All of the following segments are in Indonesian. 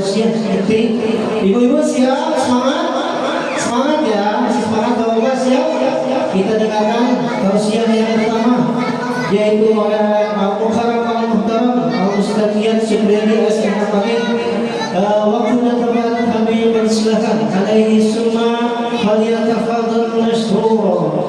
tausiah penting. Ibu-ibu siap, semangat, semangat ya, masih semangat bapak siap. Kita dengarkan tausiah yang pertama, yaitu oleh Al-Mukarram Al-Muhtaram Al-Ustaz Iyad Supriyadi As-Sinapani. Waktu dan tempat kami persilakan. Alaihi summa falyatafadhal mashkura.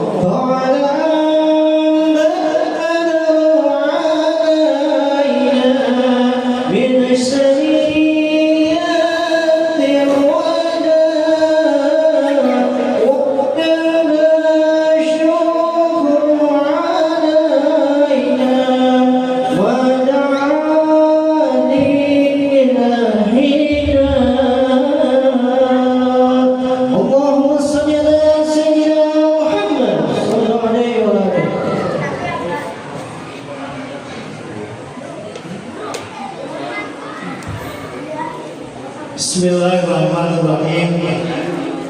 Bismillahirrahmanirrahim.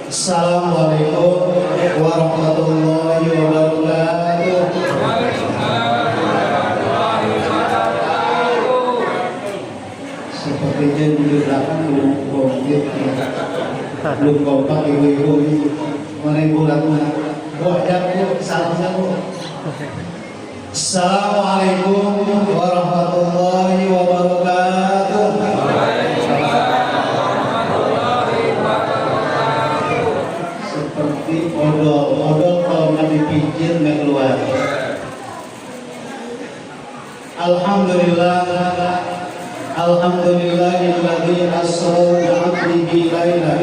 Assalamualaikum warahmatullahi wabarakatuh. Sepertinya di belakang belum komplit, belum kompak ibu-ibu ini. Mana ibu lakukan? Wajah bu, salamnya bu. Assalamualaikum warahmatullahi wabarakatuh. Odol kalau nggak dipikir nggak keluar. Alhamdulillahilladzi asra bi'abdihi lailan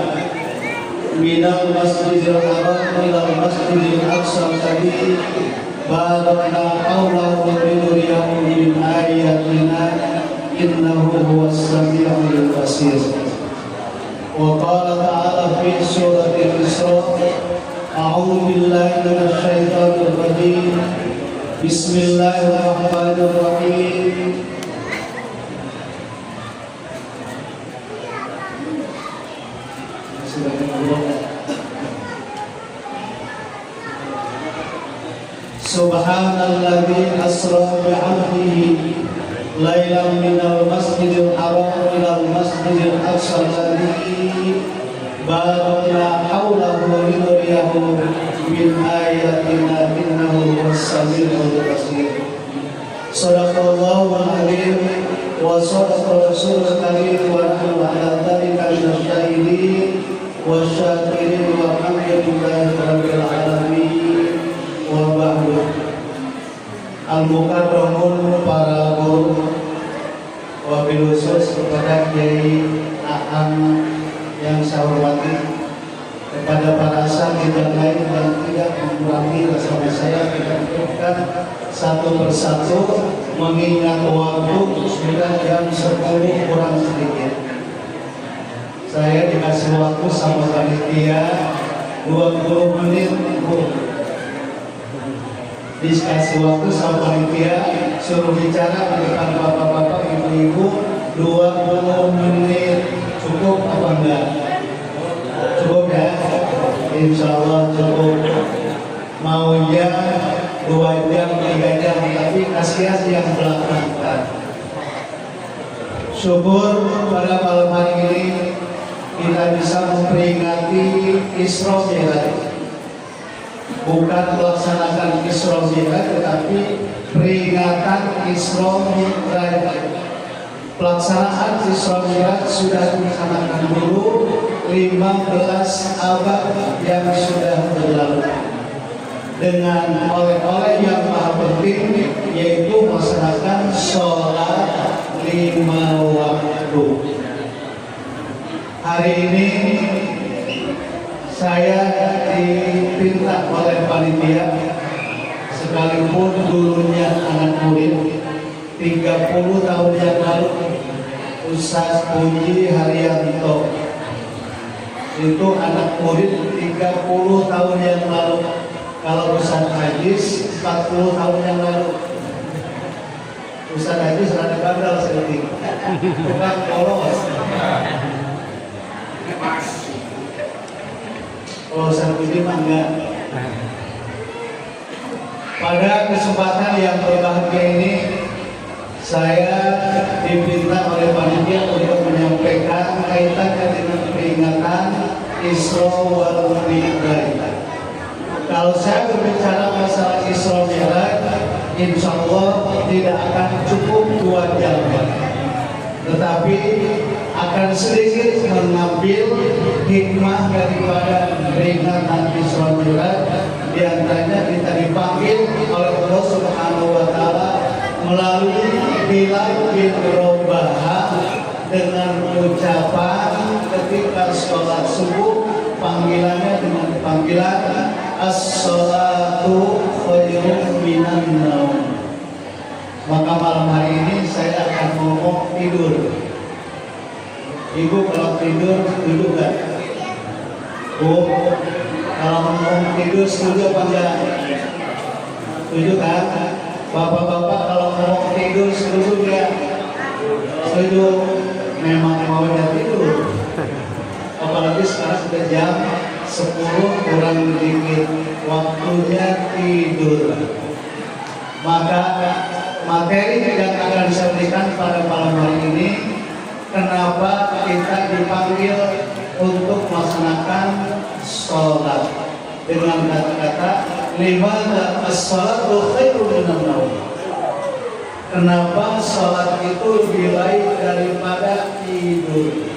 minal masjidil haram ilal masjidil aqsa alladzi barakna hawlahu linuriyahu min ayatina innahu huwas samiul basir. Wa qala ta'ala fi suratil Isra a'udzu billahi minasy syaithanir rajim. Bismillahirrahmanirrahim. Subhanalladzi asra bi'abdihi lailan minal masjidil haram ilal masjidil aqsa alladzi barakna hawlahu linuriyahu min ayatina innahu huwas samiul basir. Shadaqallahu al-azim wa shadaqa rasulul karim wa nahnu ala dzalika minasy syahidin wasyakirin walhamdulillahi rabbil alamin. Wa ba'du. Al-Mukarramun para guru, wabil khusus kepada Kiai Aham yang saya hormati, kepada para asatidz yang lain yang tidak mengurangi bersama saya, kita ucapkan satu persatu mengingat waktu sudah jam 10 kurang sedikit. Saya dikasih waktu sama panitia 20 menit dikasih waktu sama panitia suruh bicara di depan bapak-bapak, ibu-ibu 20 menit. Cukup apa enggak? Cukup ya? Insya Allah cukup. Maunya 2 jam, 3 jam, tapi kasihan yang belakang. Syukur pada malam hari ini kita bisa memperingati Isra Mi'raj. Bukan melaksanakan Isra Mi'raj, tetapi peringatan Isra Mi'raj. Pelaksanaan Isra Mi'raj sudah dilaksanakan dulu 15 abad yang sudah berlalu dengan oleh-oleh yang maha penting, yaitu melaksanakan sholat 5 waktu. Hari ini saya diminta oleh panitia, sekalipun dulunya anak murid 30 tahun yang lalu, Ustaz Puji Haryanto itu anak murid 30 tahun yang lalu. Kalau Ustaz Ajis 40 tahun yang lalu. Ustaz Ajis rada bandel sekali, tukang polos. Kalau Ustaz Puji mah enggak. Pada kesempatan yang berbahagia ini, Saya diminta oleh panitia untuk menyampaikan kaitannya dengan peringatan Isra wal Mi'raj. Kalau saya berbicara masalah Isra Mi'raj, insya Allah tidak akan cukup 2 jam, tetapi akan sedikit mengambil hikmah daripada peringatan Isra Mi'raj. Di antaranya kita dipanggil oleh Allah Subhanahu wa Ta'ala melalui Bilal bin Rabah dengan ucapan ketika sholat subuh, panggilannya dengan panggilan as-sholatu khairun minan naum. Maka malam hari ini saya akan ngomong tidur. Ibu kalau tidur duduk gak? Bu, kalau ngomong tidur setuju apa enggak? Setuju kan? Bapak-bapak kalau ngomong tidur setuju enggak? Setuju. Memang maunya tidur. Apalagi sekarang sudah jam 10 kurang dikit, waktunya tidur. Maka materi yang akan saya berikan pada malam hari ini, kenapa kita dipanggil untuk melaksanakan sholat dengan kata-kata limana as-sholatu khairun minan naum. Kenapa sholat itu lebih baik daripada tidur?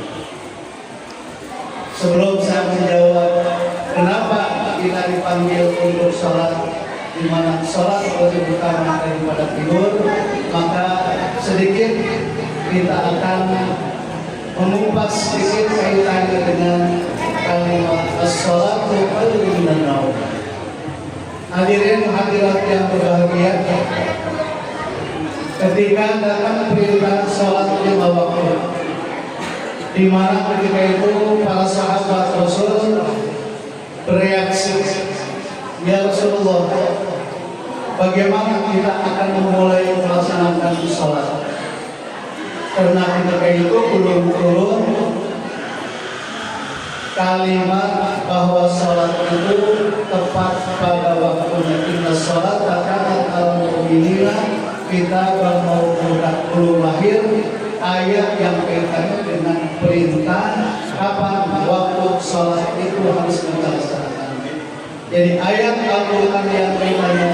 Sebelum saya menjawab kenapa kita dipanggil untuk sholat, di mana sholat lebih utama daripada tidur, maka sedikit kita akan mengupas sedikit kaitannya dengan kalimat as-sholatu khairun minan naum. Hadirin hadirat yang berbahagia, ketika datang perintah sholat 5 waktu, di mana ketika itu para sahabat Rasul bereaksi, ya Rasulullah, bagaimana kita akan memulai melaksanakan sholat? Karena ketika itu belum turun kalimat bahwa sholat itu tepat pada waktunya. Inna sholat kanat alal mu'minina kitaban mawquta. Belum lahir ayat yang kaitannya dengan perintah kapan waktu sholat itu harus kita laksanakan. Jadi ayat Al-Quran yang kaitannya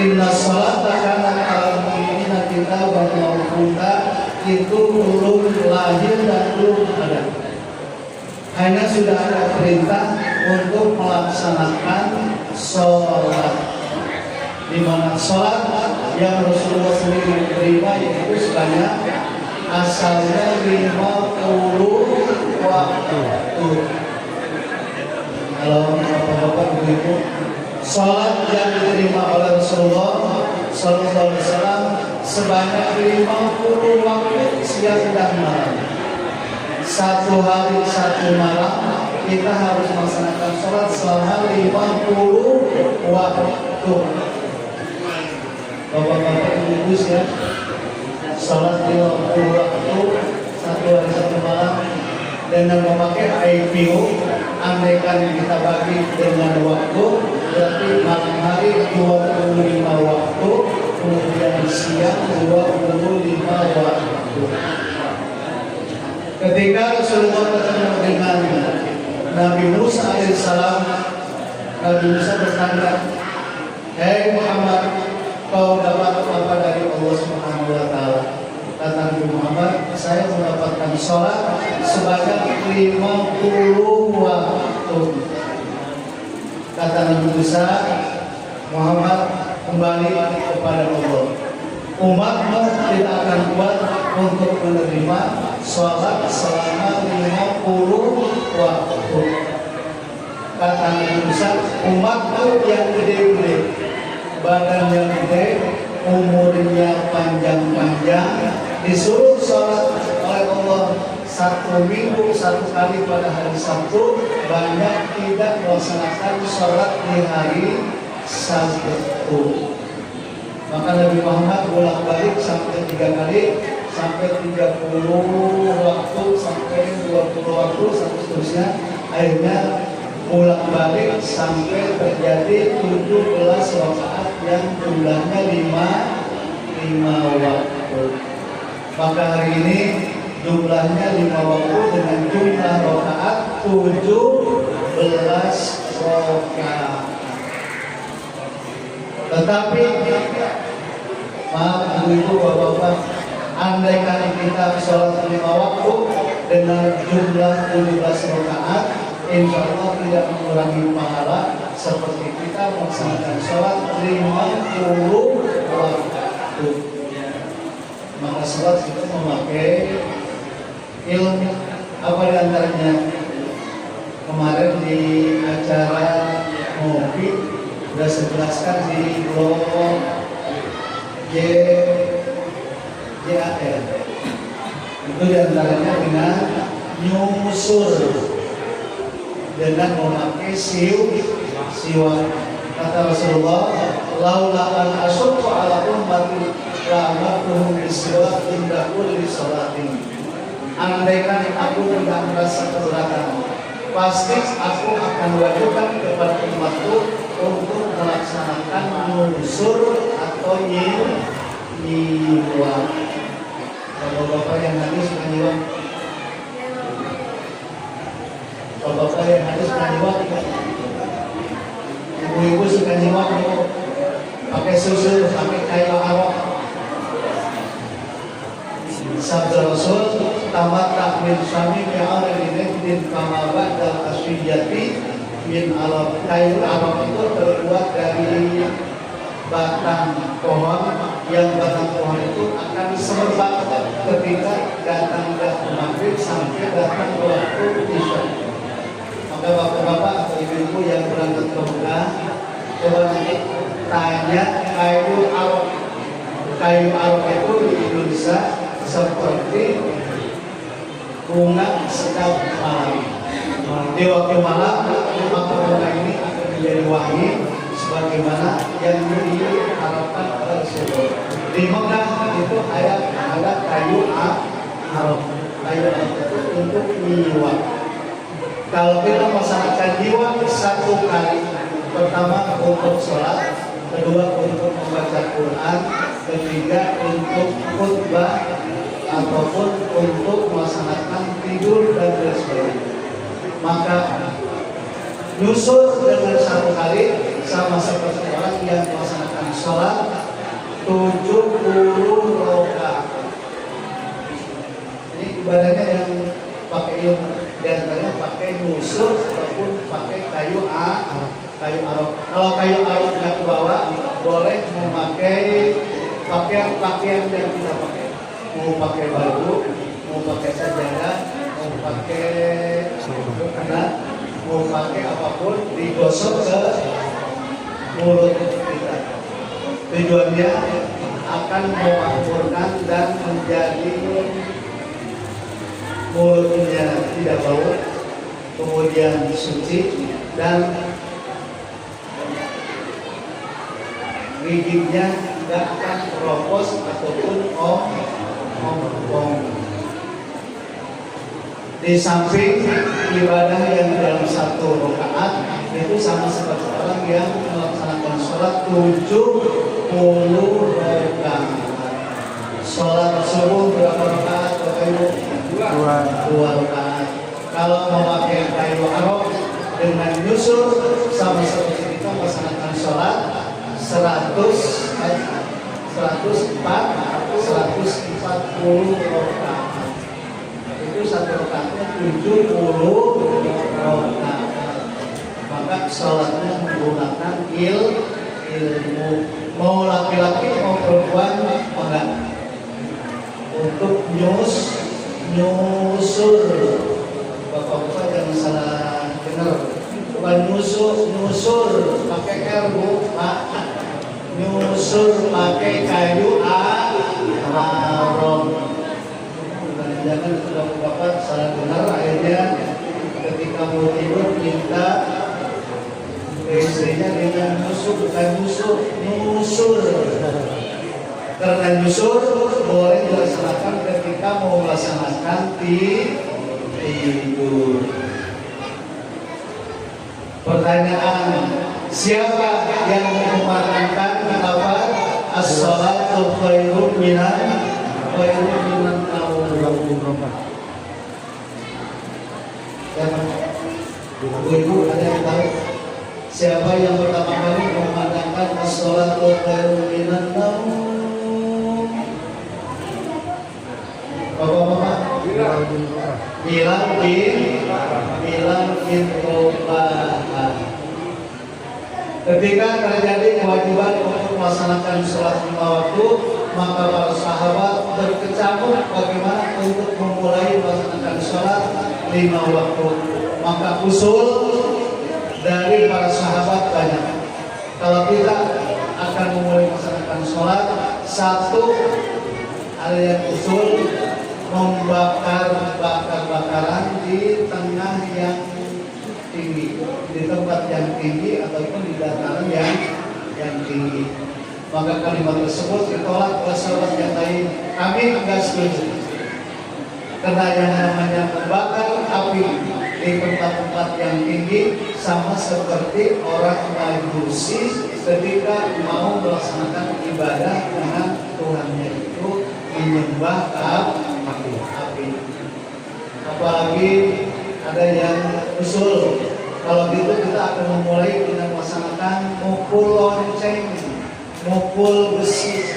inna sholat kanat alal mu'minina kitaban mawquta itu belum lahir dan belum ada. Hanya sudah ada perintah untuk melaksanakan sholat, di mana sholat yang Rasulullah sendiri terima yaitu sebanyak asalnya 50 waktu. Kalau bapak-bapak begitu, sholat yang diterima oleh Rasulullah Sallallahu Alaihi Wasallam sebanyak 50 waktu siang dan malam. 1 hari 1 malam kita harus melaksanakan sholat selama 50 waktu. Bapak-bapak ibu ya, sholat 50 waktu 1 hari 1 malam dengan memakai IPO. Andaikan kita bagi dengan waktu, berarti malam hari 25 waktu, kemudian siang 25 waktu. Ketika Rasulullah bertemu dengan Nabi Musa alaihissalam, Nabi Musa bertanya, "Hei Muhammad, kau dapat apa dari Allah Subhanahu wa Ta'ala?" Kata Nabi Muhammad, "Saya mendapatkan sholat sebanyak 50 waktu." Kata Nabi Musa, "Muhammad, kembali kepada Allah. Umatmu tidak akan kuat untuk menerima sholat selama 50 waktu." Kata Nabi Musa, umatku yang gede-gede, badannya gede, umurnya panjang-panjang, disuruh sholat oleh Allah 1 minggu 1 kali pada hari Sabtu, banyak tidak melaksanakan sholat di hari Sabtu. Maka Nabi Muhammad bolak-balik sampai 3 kali, sampai 30 waktu, sampai 20 waktu, sampai seterusnya. Akhirnya bolak-balik sampai terjadi 17 rakaat yang jumlahnya 5 waktu. Maka hari ini jumlahnya 5 waktu dengan jumlah rakaat 17 rakaat. Tetapi maaf ibu-ibu, bapak-bapak, andaikan kita sholat 5 waktu dengan jumlah 17 rakaat, insya Allah tidak mengurangi pahala seperti kita melaksanakan sholat 50 waktu. Maka sholat itu memakai ilmu. Apa diantaranya? Kemarin di acara ngopi sudah saya jelaskan di blog JAR. Itu diantaranya dengan nyusur, dengan memakai siwak. Kata Rasulullah, laula an asyqa ala ummati la amartuhum bisiwak inda kulli salatin. Andaikan aku tidak merasa keberatan, pasti aku akan wajibkan kepada umatku untuk melaksanakan nyusur atau nyiwak. Bapak-bapak yang hadis nyiwak, bapak-bapak yang hadis nyiwak, ibu-ibu suka nyiwak, pakai susu, pakai kayu arok. Sabda Rasul, tamat takmin suami bi'arin din kamabat dan aswiyati min alam. Kayu arok itu terbuat dari batang pohon, yang batang pohon itu akan semerbak ketika datang waktu maghrib sampai datang waktu isya. Maka bapak-bapak atau ibu-ibu yang berangkat ke Mekah, coba nanti tanya kayu arok. Kayu arok itu di Indonesia seperti bunga sedap malam. Di waktu malam maka bunga ini akan menjadi wangi sebagaimana yang diharapkan oleh Rasulullah. Di Mekah itu ada kayu arok. Kayu arok itu untuk nyiwak. Kalau kita melaksanakan nyiwak 1 kali, pertama untuk sholat, kedua untuk membaca Quran, ketiga untuk khutbah ataupun untuk melaksanakan tidur dan sebagainya. Maka nyusur dengan 1 kali sama seperti orang yang melaksanakan sholat 70 rakaat. Ini ibadahnya yang pakai ilmu, diantaranya pakai nyusur ataupun pakai kayu arok. Kalau kayu arok nggak bawa, boleh memakai pakaian yang kita pakai. Mau pakai baju, mau pakai sajadah, mau pakai mukena, mau pakai apapun, digosok ke mulut kita. Tujuannya akan memakmurkan dan menjadi mulutnya tidak bau, kemudian suci, dan giginya tidak akan keropos ataupun ompong. Di samping ibadah yang dalam 1 rakaat itu sama seperti orang yang melaksanakan sholat 70 rakaat. Sholat subuh berapa rakaat? Dua rakaat. Kalau memakai kayu arok dengan nyusur sama seperti kita melaksanakan sholat 140 rakaat. Itu 1 rakaatnya 70 rakaat. Maka sholatnya menggunakan ilmu. Mau laki-laki mau perempuan enggak. Untuk nyusur, bapak-bapak jangan salah dengar. Bukan nyusur pakai R, Bu, Pak. Nyusur pakai kayu arok. Jangan bapak salah dengar, akhirnya ketika mau tidur minta istrinya dengan nyusur, bukan nyusur. Karena nyusur boleh dilaksanakan ketika mau melaksanakan tidur. Pertanyaan, siapa yang mengumandangkan apa? As-salatu khairun minan Ibu-ibu ada yang tahu siapa yang pertama kali mengumandangkan as-salatu khairun minan naum? Bapak-bapak, Bilal bin Rabah. Ketika terjadi kewajiban untuk melaksanakan sholat 5 waktu, maka para sahabat berkecamuk bagaimana untuk memulai melaksanakan sholat 5 waktu. Maka usul dari para sahabat banyak. Kalau kita akan memulai melaksanakan sholat, satu ada yang usul membakar bakaran di tengah yang tinggi, di tempat yang tinggi ataupun di dataran yang tinggi. Maka kalimat tersebut ditolak oleh sahabat yang lain. Kami enggak setuju. Karena yang namanya membakar api di tempat-tempat yang tinggi sama seperti orang Majusi ketika mau melaksanakan ibadah dengan Tuhannya itu menyembah api. Apalagi ada yang usul kalau gitu kita akan memulai dengan melaksanakan mukul lonceng, mukul besi,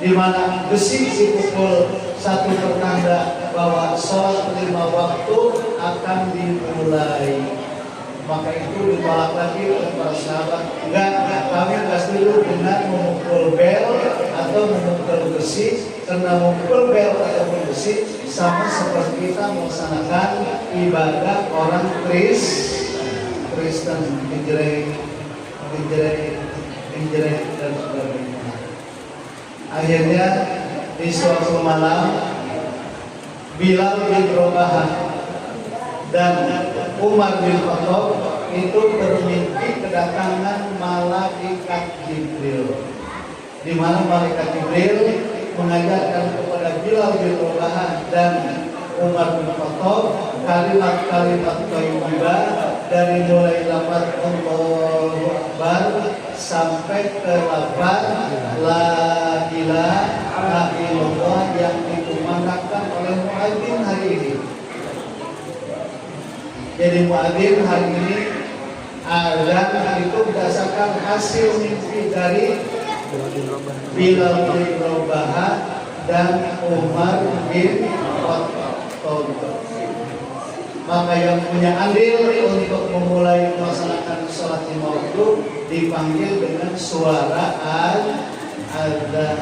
di mana besi dipukul satu pertanda bahwa sholat 5 waktu akan dimulai. Maka itu ditolak lagi oleh para sahabat. Enggak, kami enggak setuju dengan memukul bel atau memukul besi, karena memukul bel atau besi sama seperti kita melaksanakan ibadah orang Kristen, menjerai dan sebagainya. Akhirnya di suatu malam Bilal bin Rabah dan Umar bin Khattab itu bermimpi kedatangan malaikat Jibril, di mana malaikat Jibril mengajarkan kepada Bilal bin Rabah dan Umar bin Khattab kalimat-kalimat thayyibah dari mulai lafaz Allahu Akbar sampai ke lafaz la ilaha illallah yang dikumandangkan oleh muadzin hari ini. Jadi muadzin hari ini azan itu berdasarkan hasil mimpi dari Bilal bin Rabah dan Umar bin Khattab. Maka yang punya andil untuk memulai melaksanakan sholat 5 waktu dipanggil dengan suara azan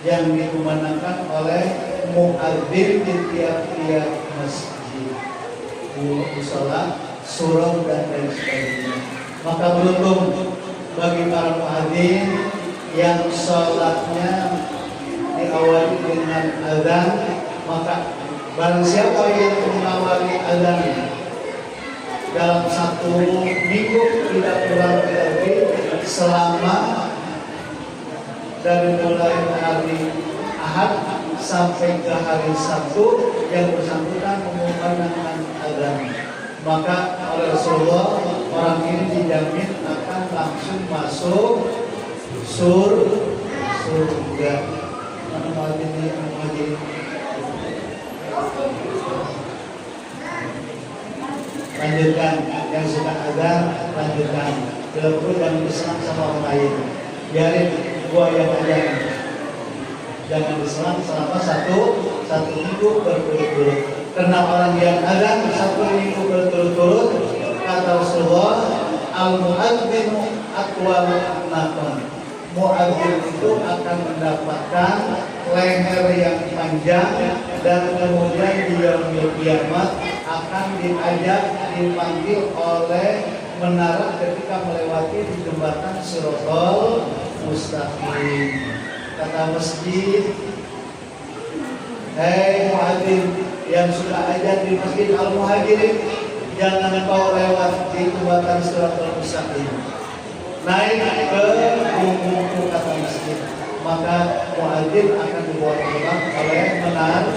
yang dikumandangkan oleh muadzin di tiap-tiap masjid, musola, surau dan lain sebagainya. Maka beruntung bagi para muadzin yang sholatnya diawali dengan azan, maka barang siapa yang mengawali azan dalam 1 minggu tidak kurang lebih selama dari mulai hari Ahad sampai ke hari Sabtu yang bersangkutan mengumandangkan azan, maka oleh Rasulullah orang ini dijamin akan langsung masuk surga. Mana muadzin ini? Lanjutkan, yang suka azan lanjutkan. Bila perlu jangan diserang sama orang lain. Biarin gua yang azan. Jangan diserang selama satu minggu berturut-turut. Karena orang yang azan 1 minggu berturut-turut, kata Rasulullah, al-mu'adzinu aqwalu naqan. Muadzin itu akan mendapatkan leher yang panjang dan kemudian di yaumil kiamat akan dipanggil oleh menara ketika melewati di jembatan Shiratal Mustaqim. Kata masjid, hei muadzin yang suka azan di masjid Al-Muhajirin, jangan kau lewat di jembatan Shiratal Mustaqim, naik ke bungku kata masjid, maka muadzin akan dibawa pulang oleh menara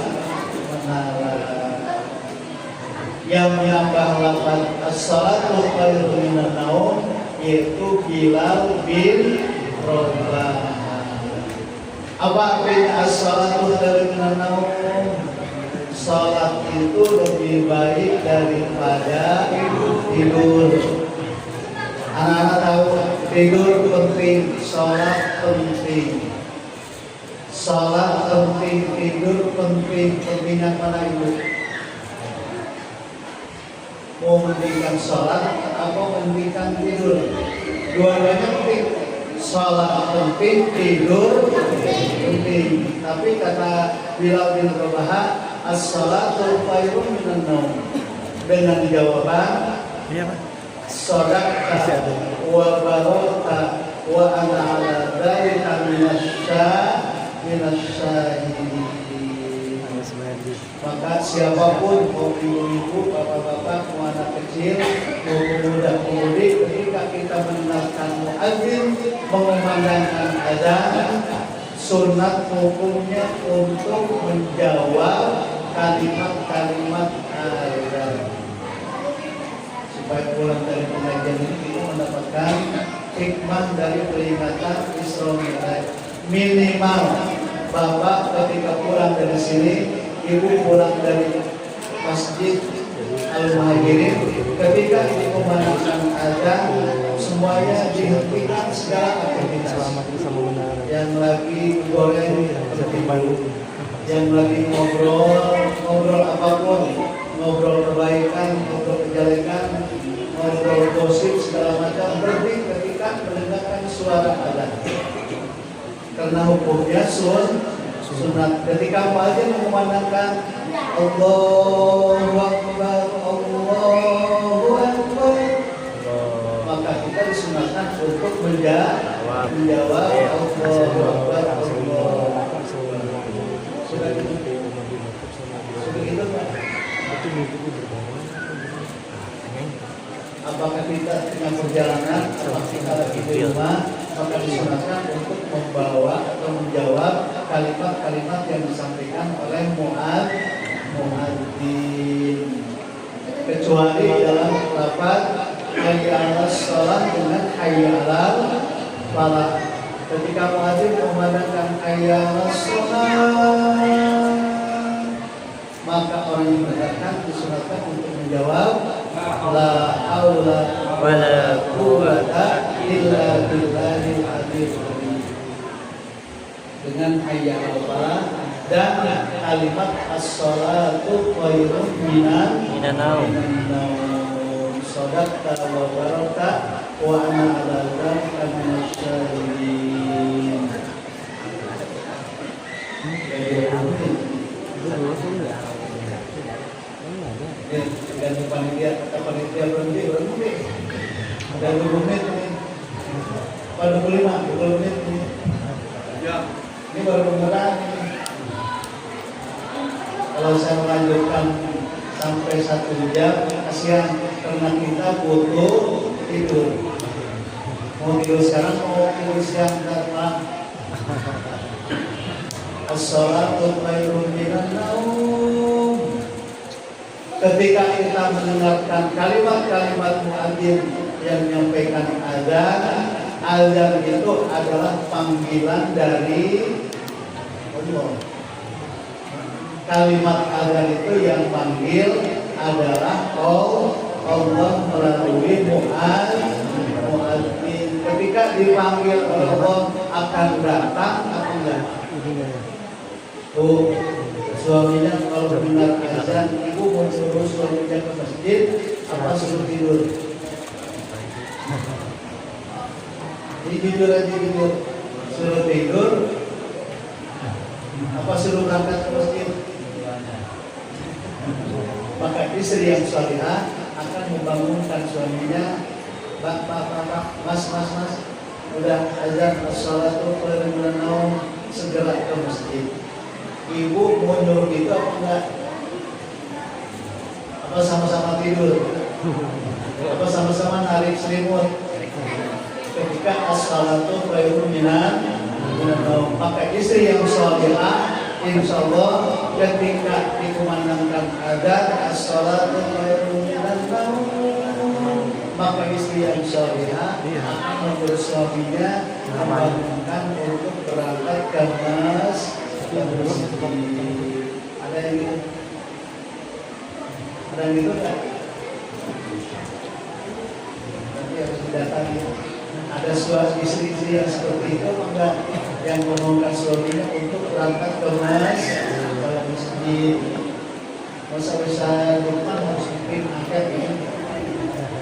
yang menambah lafaz as-salatu khairun minan naum, yaitu Bilal bin Rabah. Apa artinya as-salatu khairun minan naum? Salat itu lebih baik daripada tidur. Anak-anak tahu tidur penting, salat penting. Salat penting, tidur penting. Pentingan mana ibu? Mau mendirikan salat atau mendirikan tidur? Dua-duanya penting. Salat penting, tidur penting. Tapi kata Bilal bin Rabah, as-salatu khairun minan naum. Dengan jawaban sadaqta wa barota wa ana ala dzalika minasyahidin. Maka siapapun, mau ibu-ibu, bapak-bapak, mau anak kecil, mau pemuda-pemudi, ketika kita mendengarkan muadzin mengumandangkan adzan, sunat hukumnya untuk menjawab kalimat-kalimat adzan. Supaya pulang dari pengajian ini kita mendapatkan hikmah dari peringatan Isra Mi'raj. Minimal bapak ketika pulang dari sini, ibu pulang dari masjid Al-Muhajirin, ketika dikumandangkan adzan, semuanya dihentikan segala aktivitas. Yang lagi goreng yang lagi ngobrol apapun, ngobrol kebaikan, ngobrol kejelekan, ngobrol gosip segala macam, berhenti ketika mendengarkan suara adzan. Karena hukumnya sunat. Ketika muadzin mengumandangkan Allahu Akbar, Allahu Akbar, maka kita disunatkan untuk menjawab Allahu Akbar, Allahu Akbar. Sudah gitu Pak? Apakah kita tengah perjalanan, apakah kita lagi di rumah, maka disunatkan untuk membawa atau menjawab kalimat-kalimat yang disampaikan oleh muadzin, kecuali dalam lafaz hayya 'alas shalah dengan hayya 'alal falah. Ketika muadzin memandangkan hayya 'alas shalah, maka orang yang mendengarkan disunatkan untuk menjawab la haula wala quwwata illa billahil azim, dengan hayya 'alal falah dan kalimat as-salatu khairun minan naum. Sadaqta wa barata wa ana 'ala dzalika minasyahidin. Ganti panitia, kata panitia berhenti. Ada 20 menit ini. 25 menit ini. Ini baru pembukaan ini. Kalau saya melanjutkan sampai 1 jam, kasihan karena kita butuh tidur. Mau tidur sekarang, mau tidur siang, Pak. As-salatu khairun minan naum. Ketika kita mendengarkan kalimat-kalimat muadzin yang menyampaikan azan itu adalah panggilan dari Allah. Kalimat azan itu yang panggil adalah Allah melalui muadzin. Ketika dipanggil oleh Allah akan datang atau enggak? Tuh, suaminya kalau mendengar azan, ibu mau suruh suaminya ke masjid, apa suruh tidur? Tidur aja tidur. Suruh tidur, apa suruh berangkat ke masjid? Maka istri yang salihah akan membangunkan suaminya, Pak, Mas, udah azan as-salatu khairun minan naum, segera ke masjid. Ibu mau nyuruh itu apa enggak? Apa sama-sama tidur? Apa sama-sama narik selimut? Ketika as-salatu khairun minan naum, maka istri yang salihah insyaallah ketika dikumandangkan adzan as-salatu khairun minan naum, maka istri yang salihah akan membuat suaminya membangunkan untuk berangkat ke masjid. Ada yang gitu? Ada yang gitu kan? Nanti harus didatangi. Ada suami istri-istri yang seperti itu enggak, yang membangunkan suaminya untuk berangkat ke masjid. Masa bisa rumah harus bikin angket ini.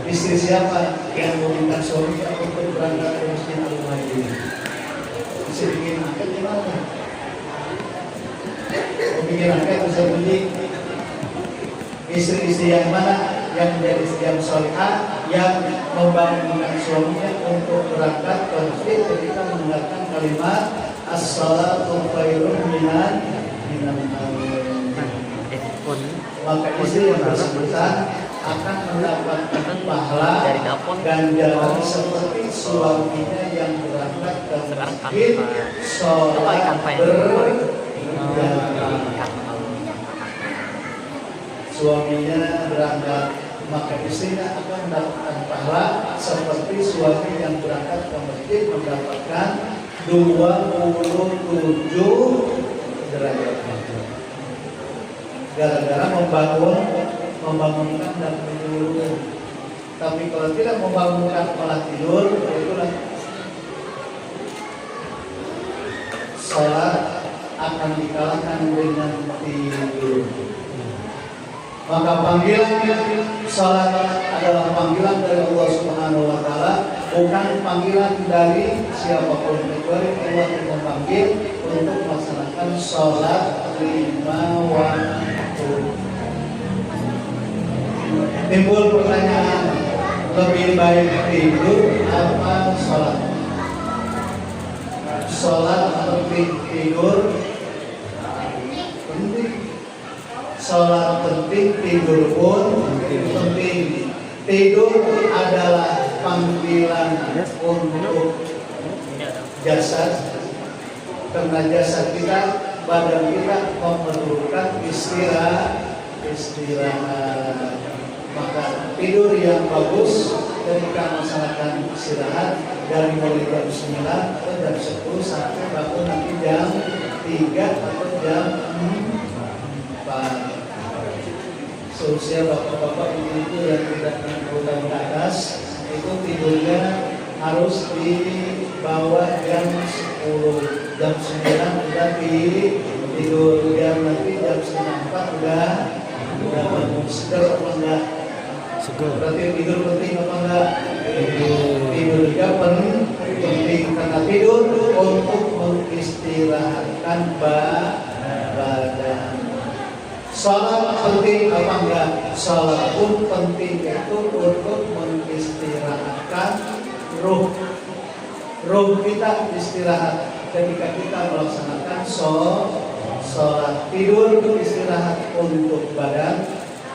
Istri siapa yang meminta suaminya untuk berangkat ke masjid Al-Muhajirin? Bisa bikin angket gimana? Mau bikin angket bisa bunyi istri-istri yang mana yang menjadi istri yang salihah yang membangunkan suaminya untuk berangkat ke masjid ketika mendengarkan kalimat as-salatu khairun minan maka istri yang bersangkutan akan mendapatkan pahala ganjaran seperti suaminya yang berangkat ke masjid sholat berjamaah. Suaminya berangkat, maka istrinya akan mendapatkan pahala seperti suami yang berangkat ke masjid mendapatkan 27 derajat. Gara-gara membangunkan dan tidur. Tapi kalau tidak membangunkan malah tidur, itulah salat akan dikalahkan dengan tidur. Maka panggilan salat adalah panggilan dari Allah Subhanahu wa taala, bukan panggilan dari siapapun, kecuali Allah yang memanggil untuk melaksanakan salat 5 waktu. Timbul pertanyaan, lebih baik tidur apa salat? Salat atau tidur? Penting. Salat penting, tidur pun penting. Tidur adalah panggilan untuk jasad, karena jasad kita, badan kita memerlukan istirahat. Maka tidur yang bagus ketika melaksanakan istirahat dari mulai jam 9 atau jam 10 sampai bangun nanti jam 3 atau jam 4. Seusia bapak-bapak ibu-ibu yang tidak 60 tahun ke atas itu tidurnya harus di bawah jam 10, jam 9 udah tidur, jam nanti jam 4 udah bangun. Segar apa enggak? Segar. Berarti tidur penting apa enggak? Tidur juga penting, karena tidur untuk mengistirahatkan badan. Salat penting apa enggak? Salat pun penting, itu untuk mengistirahatkan ruh. Ruh kita istirahat ketika kita melaksanakan salat. Tidur untuk istirahat untuk badan,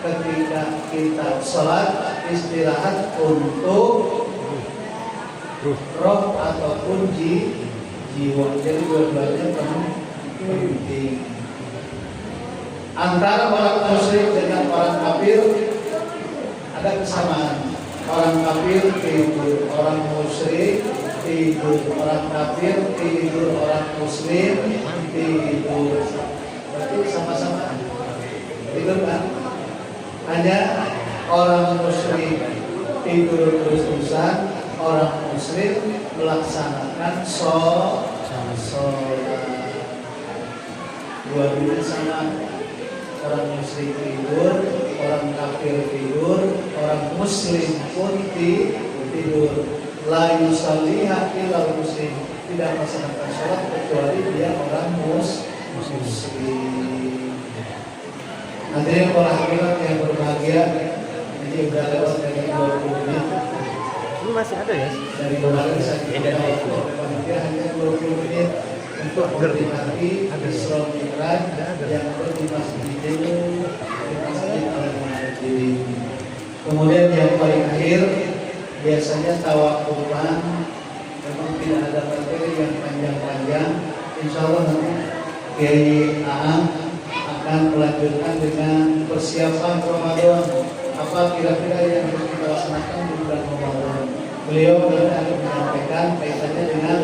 ketika kita salat istirahat untuk roh ataupun jiwa. Jadi dua-duanya penting. Antara orang musyrik dengan orang kafir ada kesamaan. Orang kafir tidur, orang musyrik tidur, orang kafir tidur, orang muslim tidur. Berarti sama-sama tidur kan? Hanya orang musyrik tidur terus-terusan, orang muslim melaksanakan sholat. Dua-duanya sama. Orang musyrik tidur, orang kafir tidur, orang muslim pun tidur. La yusalliha illal muslim, tidak melaksanakan sholat kecuali dia orang muslim. Hadirin para hadirat yang berbahagia, ini udah lewat dari 20 menit. Ini masih ada ya? Dari kemarin saya tidak hanya 20 menit untuk memperingati Isra Mi'raj yang di Masjid Al-Muhajirin. Kemudian yang paling akhir biasanya tawakufan, memang tidak ada materi yang panjang-panjang. Insya Allah nanti Kiai Aang akan melanjutkan dengan persiapan Ramadan. Apa apa kira-kira yang harus kita laksanakan di bulan Ramadan. Beliau akan menyampaikan kaitannya dengan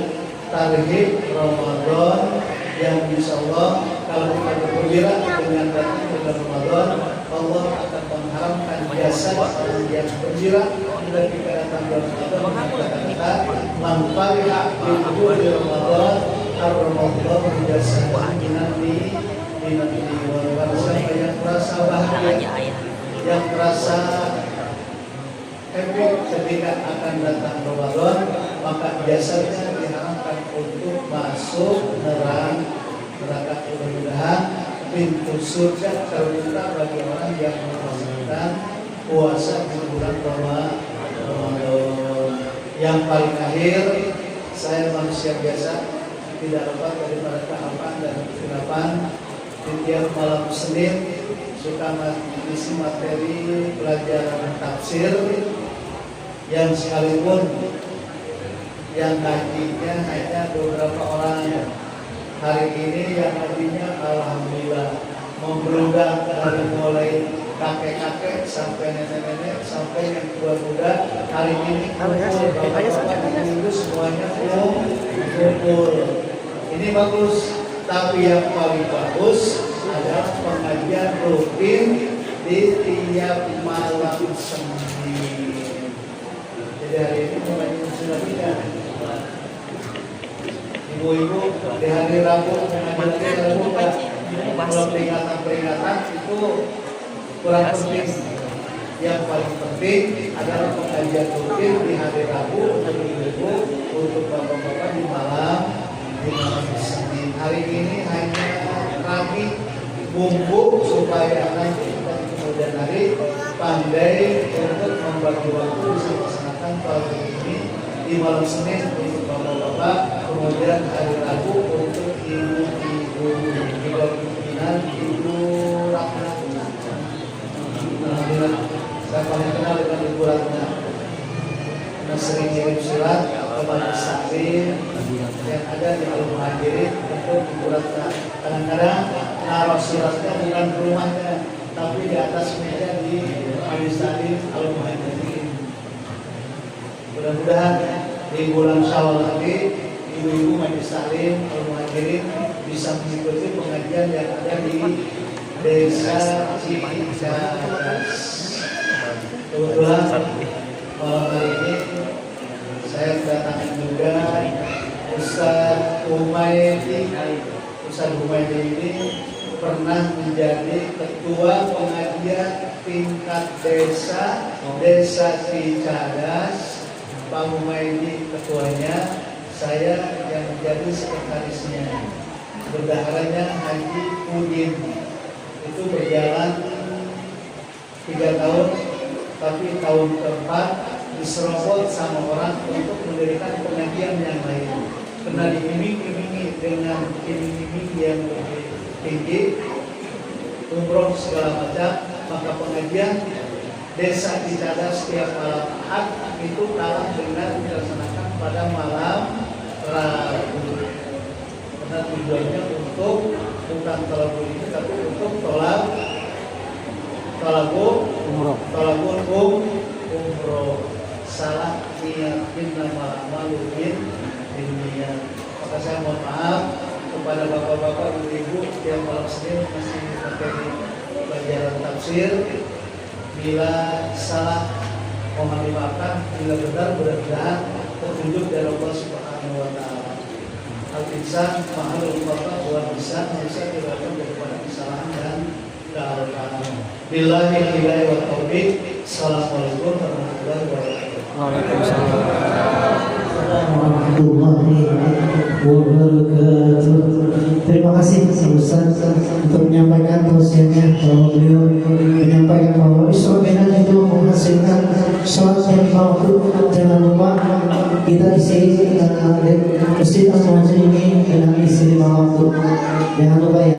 tarhib Ramadan yang insya Allah kalau kita bergembira dengan datang bulan Ramadan, Allah akan mengharamkan jasa orang yang bergembira ketika datang bulan Ramadan. Kata-kata man fariha bi Ramadan ar-Ramadan jasa minani siapa yang merasa bahagia, yang merasa happy ketika akan datang Ramadan, maka jasanya diharapkan untuk masuk neraka. Mudah-mudahan pintu surga terbuka bagi orang yang melaksanakan puasa di bulan Ramadan. Yang paling akhir, saya manusia biasa, tidak lepas daripada kehampaan dan kegelapan. Di tiap malam Senin suka mengisi materi pelajaran tafsir yang sekalipun yang ngajinya hanya beberapa orang. Hari ini yang ngajinya alhamdulillah membeludak dari mulai kakek-kakek sampai nenek-nenek sampai yang tua muda. Hari ini bapak-bapak semuanya kumpul. Ini bagus. Tapi yang paling bagus adalah pengajian rutin di tiap malam Senin. Jadi hari ini pengajian sudah tidak. Ibu-ibu di hari Rabu mengajian Rabu kalau peringatan itu kurang penting. Yang paling penting adalah pengajian rutin di hari Rabu untuk ibu-ibu, untuk bapak-bapak di malam Senin. Hari ini hanya kami bumbu supaya nanti kemudian hari pandai untuk membagi waktu bisa melaksanakan pagi ini di malam Senin untuk bapak-bapak, kemudian hari Rabu untuk ibu-ibu pimpinan Ibu Ratna. Alhamdulillah saya paling kenal dengan Ibu Ratna. Karena sering kirim surat kepada Sakti yang ada di Al-Muhajirin untuk Ibu Ratna. Kadang-kadang naruh suratnya bukan ke rumahnya, tapi di atas meja di Majelis Taklim Al-Muhajirin. Mudah-mudahan di bulan Syawal nanti ibu-ibu Majelis Taklim Al-Muhajirin bisa mengikuti pengajian yang ada di Desa Cicadas. Kebetulan malam hari ini saya kedatangan juga Ustaz Humaydi. Ustaz Humaydi ini pernah menjadi ketua pengajian tingkat desa Cicadas. Pak Humaydi ketuanya, saya yang menjadi sekretarisnya. Bendaharanya Haji Udin. Itu berjalan 3 tahun, tapi tahun keempat diserobot sama orang untuk mendirikan pengajian yang lain. Karena diiming-imingi dengan iming-iming yang lebih tinggi, umroh segala macam, maka pengajian Desa Cicadas setiap malam Ahad itu kalah dengan dilaksanakan pada malam Rabu. Karena tujuannya untuk bukan tolabul ini, tapi untuk tolabul umroh. Salah niat innamal a'malu binniyat. Maka saya mohon maaf kepada bapak-bapak, ibu-ibu yang malam Senin masih materi pelajaran tafsir. Bila salah mohon dimaafkan, bila benar mudah-mudahan petunjuk dari Allah Subhanahu wa taala. Al-insan mahalul khata wa lisan bisa dilakukan daripada kesalahan dan kealpaan. Billahi hidayah wa taufiq. Assalamualaikum warahmatullahi wabarakatuh. Waalaikumsalam warahmatullahi wabarakatuh. Terima kasih Ustaz untuk menyampaikan tausiahnya bahwa beliau menyampaikan bahwa Isra itu menghasilkan sholat yang waktu. Jangan lupa kita isi masjid Al-Muhajirin ini dengan isi 5 waktu. Jangan lupa ya.